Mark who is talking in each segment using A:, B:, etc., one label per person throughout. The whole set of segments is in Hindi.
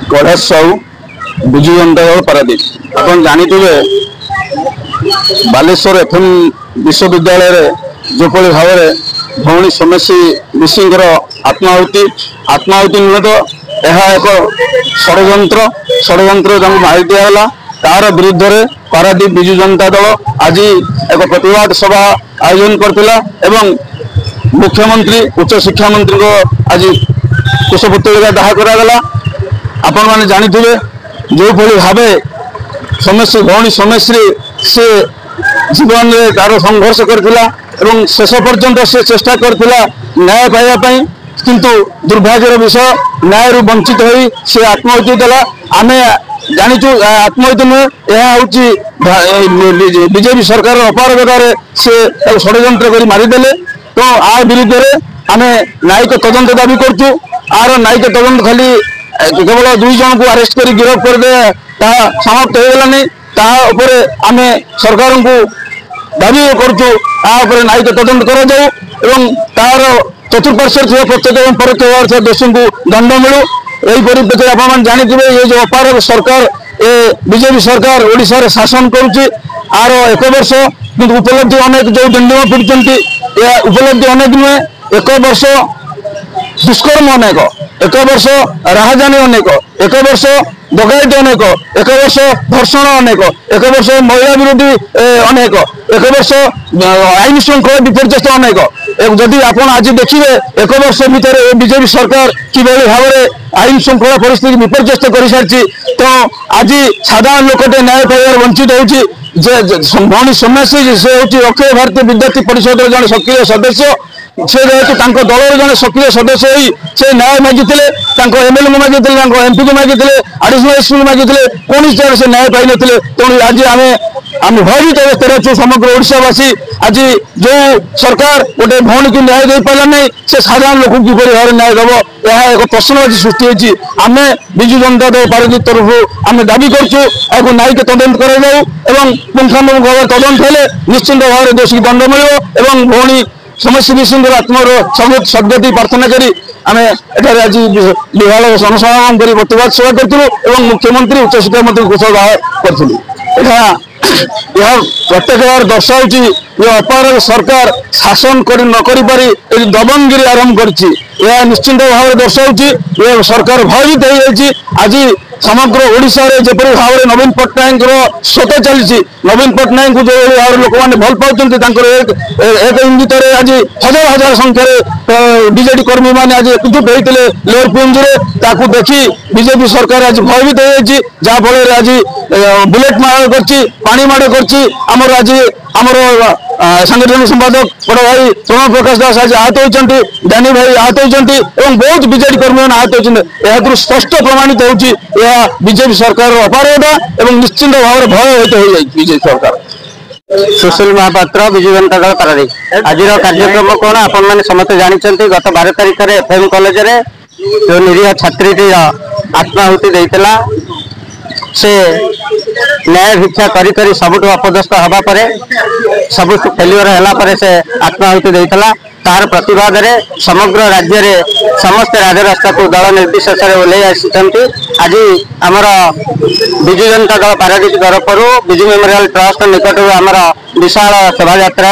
A: कैलाश साहू विजु जनता दल पारादीप आप जानी बालेश्वर एफएम विश्वविद्यालय जो भाव में भौणी सोमेशी ऋषिंकर आत्माहुति नुहे तो यह एक षड्यंत्र मारी दिगला तार विरुद्ध में पारादीप विजु जनता दल आज एक प्रतिवाद सभा आयोजन करथिला एवं मुख्यमंत्री उच्च शिक्षा मंत्री को आज कुशपुतलिका दाह करागला। आपण मैंने जानी जो भाव सोमेश्री भौणी सोमेश्री से जीवन में तार संघर्ष करथिला एवं शेष पर्यंत से चेष्टा करथिला न्याय पाइबा किंतु दुर्भाग्यर विषय न्याय रु वंचित होई से आत्महत्या देला। आमे जानिचु आत्महत्या नुहे यह हूँ बीजेपी सरकार अपारगतार से षड्यंत्र कर मारिदेले। तो आ विरुद्ध में आमे न्यायिक तदंत दाबी करचु। आर न्यायिक तदंत खाली केवल 2 जन को अरेस्ट कर गिरफ्त कर दे समाप्त हो गलानी तापर आमे सरकार को दाबी करचु आपर न्यायिक तदंत करा जाऊ एवं तार चतुर्पार्श्व प्रत्यक्ष एवं परोक्ष दोषी को दंड मिलू। यही परिप्रेक्षी आप जानी ये जो अपारग सरकार ये बीजेपी सरकार ओडिशा रे शासन करुच्ची आर 1 वर्ष किंतु उपलब्धि अनेक जो डिंडिम पिटुंट उपलब्धि अनेक नुहे 1 वर्ष दुष्कर्म अनेक 1 वर्ष राहजानी अनेक 1 वर्ष डकैती अनेक 1 वर्ष धर्षण अनेक 1 वर्ष महिला विरोधी अनेक 1 वर्ष आईन श्रृंखला विपर्यस्त अनेक जदि आप आज देखिए 1 वर्ष भितर बीजेपी सरकार किभली भाव में आईन श्रृंखला परिस्थिति विपर्यस्त कर सारी तो आज साधारण लोकटे न्याय पाइबार वंचित होती भौणी सोमेश्री से हूँ अखिल भारतीय विद्यार्थी परिषद जन सक्रिय सदस्य से जेहेतु दलर जन सक्रिय सदस्य से न्याय मागिते एमएलए को मागिते एमपी को मागिते आडिशनल एसपी को मागिते कौन जगह से न्याय पाई नथिले। तेणु आज आम भयभीत अवस्था अच्छे समग्र ओडिशावासी आज जो सरकार गोटे भौणी की न्याय दे पारा नहीं से साधारण लोक किपरि भाव न्याय दब यह एक प्रश्न आज सृष्टि होती। आम विजु जनता दल पारादीप तरफ आम दाबी करूँ न्यायिक तदंत कराऊ पुंखानुपुंख भाव तदंत हेले निश्चिंत भाव में दोषी दंड मिल भौणी समस्या सिंह आत्मर सद्गति प्रार्थना करी आम एठार आज विभाग जनसमागम कर प्रतिवाद सभा करूँ मुख्यमंत्री उच्च शिक्षा मंत्री कुशल दाह करूँ। यह प्रत्येक बार दर्शाऊँगी ये अपारग सरकार शासन नकरी दबंगगिरी आरंभ कर निश्चिंत भाव में दर्शाऊँगी ये सरकार भयभीत हो आज समग्र ओडिशा रे जेपरि भाव में नवीन पट्टनायक स्वत चली नवीन पट्टनायक को जो भाव लोक मैंने भल पाँच एक इंगित आज हजार हजार संख्यार बीजेडी कर्मी मैंने आज एकजुट होते लोअरपुंज में देखी बीजेपी सरकार आज भयभीत हो जहाँफल आज बुलेट माड़ कर माड़ कर आज आमर सांगठनिक संपादक बड़ भाई प्रणव प्रकाश दास आज आहत होती डैनी भाई आहत होती बहुत बीजेडी कर्मी मैंने आहत होती स्पष्ट प्रमाणित होती बीजेपी सरकार अपारगता एवं निश्चिंत भाव में भयभीत हो जाए बीजेपी सरकार।
B: सुशील महापात्र विजु जनता दल पारादीप आज कार्यक्रम कौन आपण समस्त जानते गत 12 तारिख में एफएम कॉलेज रे जो निरीह छात्री आत्माहुति देइतला से न्याय भिक्षा करी सबुठ अपदस्थ हवा पर सब फेल्युअर है से आत्माहुति देइतला तार प्रतिवाद रे समग्र राज्य रे समस्त राजरास्ता को दल निर्विशेष ओल्लै आसी आज आमर विजु जनता दल पारादीप तरफ विजु मेमोरियल ट्रस्ट निकट आमर विशाल शोभा यात्रा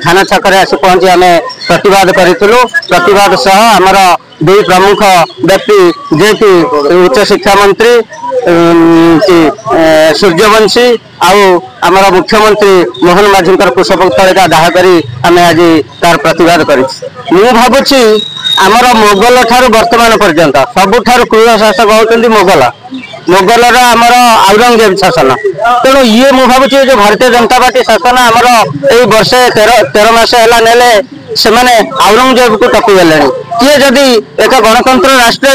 B: थाना छक आसी पहुंची आम प्रतिवाद करूँ। प्रतिवाद सह आमर 2 प्रमुख व्यक्ति जे कि उच्च शिक्षा मंत्री सूर्यवंशी आमर मुख्यमंत्री मोहन माझी पुष्पतलिका दाह करी आम आज तार प्रतिवाद कर भावुची आमर मोगल ठार वर्तमान पर्यंत सबुठार क्रूर शासक होती मोगल आमर औरंगजेब शासन। तेणु ये मु भावुची जो भारतीय जनता पार्टी शासन आमर यही वर्षे 13 मास है नेले से औरंगजेब को टपीगले किए जदि एक गणतंत्र राष्ट्र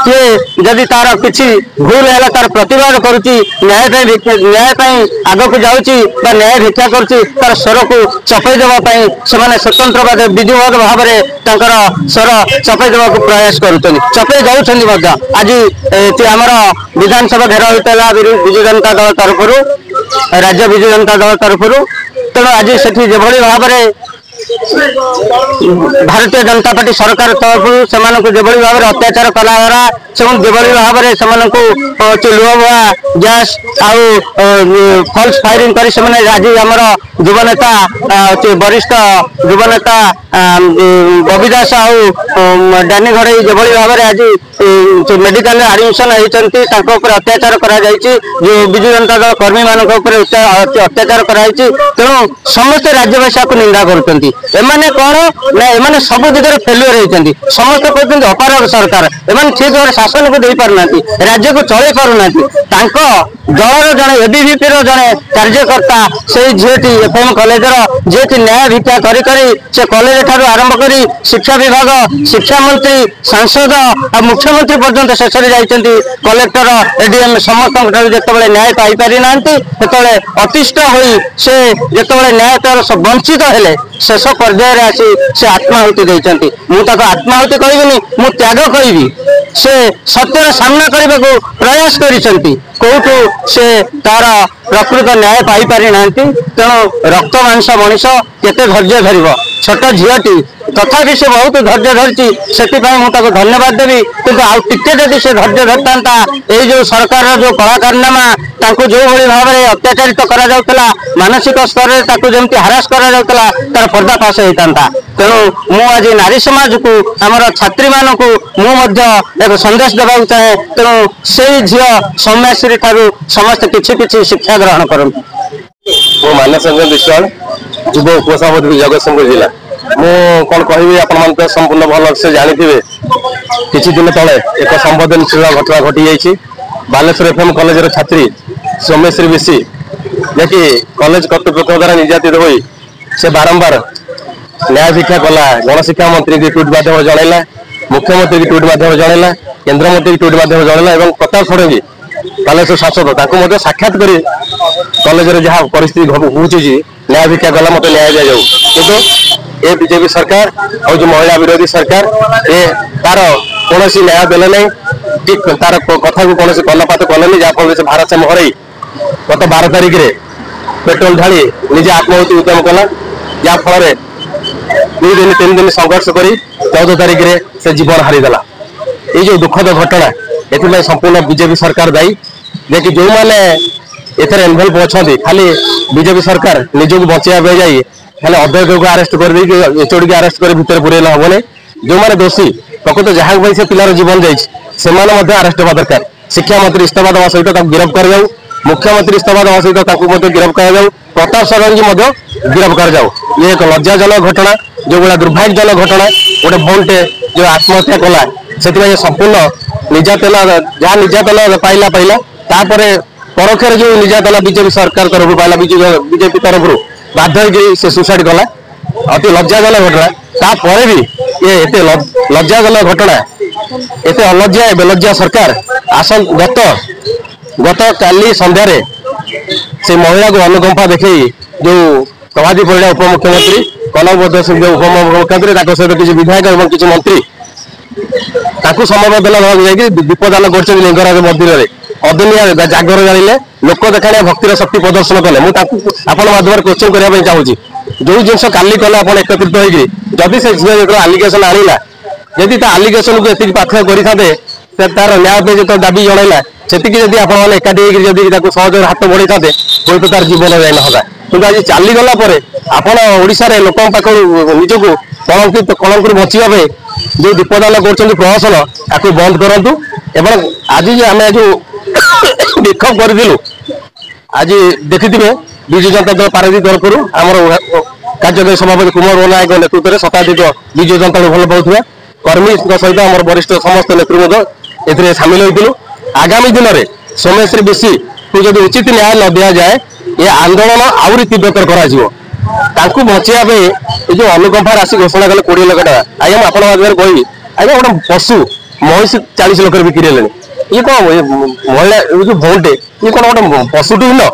B: किए जदि तार किसी भूल है तार प्रतिवाद करुच्ची न्याय आग को जाऊँगी न्याय भिक्षा कर स्वर को चपई देवाई से स्वतंत्र विधिवत भाव में स्वर चपई देवा प्रयास करुँच चपई दौरान आज आमर विधानसभा घेर होता विजु जनता दल तरफ राज्य विजु जनता दल तरफ। तेणु आज से भाव में भारतीय जनता पार्टी सरकार तरफ से भाव में अत्याचार कलाद्वारा से भाव में लुह बुआ गैस आउ फल्स फायरिंग कर आज आमर युवनेता वरिष्ठ युवनेता बबी दास आउ डानी घड़ई जो भाव में आज मेडिकल आडमिशन होती अत्याचार विजु जनता दल कर्मी मान अत्याचार तेणु समस्त राज्यवासी आपको निंदा करुँच कौन ना एम सब दिगरे फेलुअर होती समस्त कहते अपारग सरकार एम ठीक भाव शासन को दे पारना राज्य को चल पारना दलर जड़े एबीवीपी जड़े कार्यकर्ता से झीटी एफएम कॉलेज जी न्याय भिक्षा करी से कॉलेज ठार आरंभ कर शिक्षा विभाग शिक्षा मंत्री सांसद और मुख्यमंत्री पर्यंत शेष जाइए कलेक्टर एडीएम समस्त जो न्याय पाई पारि ना अतिष्ठ होई से जो न्याय तर वंचित हेले शेष पर्यायर आसी से आत्माहुति देते मुझे आत्माहुति कहबी मु त्याग कहि से सत्यर सामना करने को प्रयास करिसेंती कोठू से तार प्रकृत न्याय पाई पारि ना तेणु रक्त मांस मनीष केते धैर्य धरिब छोट झीटी तथापि से बहुत धैर्य धरती से धन्यवाद देवी किंतु आउ टिके जदि से धैर्य धरता यही जो सरकार जो कलाकारनामा जो भाव में अत्याचारित करा मानसिक स्तर में जमी हारास करा तार पर्दाफाश होता तेणु मुझे नारी समाज को आमर छात्री मान को एक संदेश देवा चाहे तेणु से झील सौम्याश्री ठारू समस्त किसी शिक्षा ग्रहण करते
C: मानस रंजन विश्वाल युव उपसभापति जगतसिंहपुर जिला मु कौन कहि आपण तो संपूर्ण भल से जानी किसी दिन तले एक संवेदनशील घटना घटी जाइए बालेश्वर एफएम कॉलेज छात्री सौम्यश्री बेसी जैकि कॉलेज कर्तृपक्ष द्वारा निर्यातित हो से बारंबार न्याय भिक्षा कला गणशिक्षा मंत्री की ट्वीट माध्यम जनइला मुख्यमंत्री की ट्वीट माध्यम जनइला केन्द्र मंत्री की ट्वीट माध्यम जनइला प्रताप षडंगी बालेश्वर शासक साक्षात कर कॉलेज जहाँ परिस्थिति पहुंची न्याय भिक्षा कला मत न्याय दि जाऊ किंतु ये बीजेपी सरकार और जो महिला विरोधी सरकार ये तार कौन न्याय देले नहीं ठीक तार कथा को कौन कर्णपात कले जहाँफल से भारसाम्य हर गत 12 तारिख में पेट्रोल ढाली निजे आत्माहुति उद्यम कला जहाँफल 2 दिन 3 दिन संघर्ष कर 14 तारिख में से जीवन हारीदेला ये जो दुखद घटना ये संपूर्ण बीजेपी सरकार दायी जे जो मैंने एथर इनवल्व अच्छा खाली बीजेपी सरकार निजक बचाई जाए खाली अध्यक्ष को आरेस्ट कर एचओडी को आरेस्ट कर भितर पुरेला हम नहीं जो मैंने दोषी प्रकृत जहाँ भाई से पिलार जीवन जाइए आरेस्ट हवा दरकार शिक्षा मंत्री इस्तीफा देवा सहित गिरफ कर जाऊ मुख्यमंत्री इस्तीफा देवा सहित गिरफ कर प्रताप षडंगी गिरफ कर जाऊ ये एक लज्जाजनक घटना जो गुड़ा दुर्भाग्यजनक घटना गोटे भौंटे जो आत्महत्या कला से संपूर्ण निर्यातना जहाँ निर्यातना पाइला तापर परोक्षर जो निर्यातना बीजेपी सरकार तरफ पाइला बीजेपी तरफ बाध्य से सुसाइड कला अति लज्जाजनक घटना तापर भी ये एते लज्जाजनक घटना एते अलज्जा बेलज्जा सरकार आसन गत काली संध्यारे से महिला को अनुकंपा देखे जो प्रभाती परिड़ा उपमुख्यमंत्री कनक सिंह जो उपमुख्यमंत्री सहित किसी विधायक और किसी मंत्री समबर्धना जाकि दीपदान कर लिंगराज मंदिर में अदिनिया जागर जाने लोक देखा भक्तिर शक्ति प्रदर्शन कले मुझे माध्यम क्वेश्चन करने चाहूँगी जो जिन काली कले आप एकत्रित होगी से झील जो आलिगेसन आनिला जदि आलिगेसन को ये पाथ कर तार न्याय जो दाबी जनइला से एकाठी सहज हाथ बढ़ी था हूँ तो तार जीवन जाए ना कि आज चलीगला आपड़ लोक निजक कलंक बचाई जो दीपदान कर प्रहसन आपको बंद करूँ एवं आज आम जो विक्षोभ करूँ आज देखिथे विजु जनता दल पारादीप तरफ आमर कार्यकारी सभापति कुमार नायक नेतृत्व में शताधिक विजु जनता दल भल पाऊा कर्मी सहित आम वरिष्ठ समस्त नेतृत्व ए सामिल होती आगामी दिन में सौम्यश्री बेसी को जब उचित न्याय न दि जाए ये आंदोलन आहरी तीव्रतर कर बचाई ये जो अनुकंपा राशि घोषणा कले 20 लाख टाका आज्ञा मुझे माध्यम कहि आज्ञा गोटे पशु महिष 40 लाख बिक्री हेले ये कौन महिला जो भौंटे ये कौन गोटे पशुटू न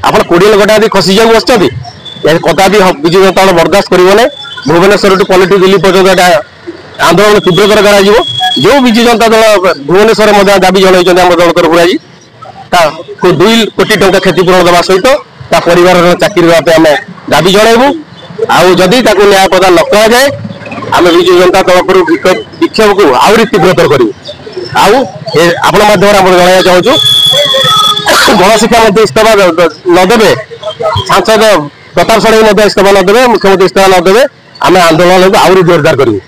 C: आप 20 लाख टाका खसी जाऊ बसुँच कदा भी विजु जनता दल बर्दाश्त कर भुवनेश्वर टू पॉलिटि दिल्ली पर्यटन आंदोलन तीव्रतर कर जो विजु जनता दल भुवनेश्वर दाबी जन आम दल तरफ आज 2 कोटी टंका क्षतिपूरण देवा सहित परिवार चाकरी आम दाबी जनइबू आदि न्याय प्रदान न कराए आम विजु जनता दल पर विक्षोभ को आहरी तीव्रतर करूँ आपण माध्यम जन चाहूँ गणशिक्षा मंत्री इस्तीफा नदेवे सांसद प्रताप षडंगी इस्तीफा नदेवे मुख्यमंत्री इस्तीफा नदेवे आम आंदोलन को आहरी जोरदार करूँ।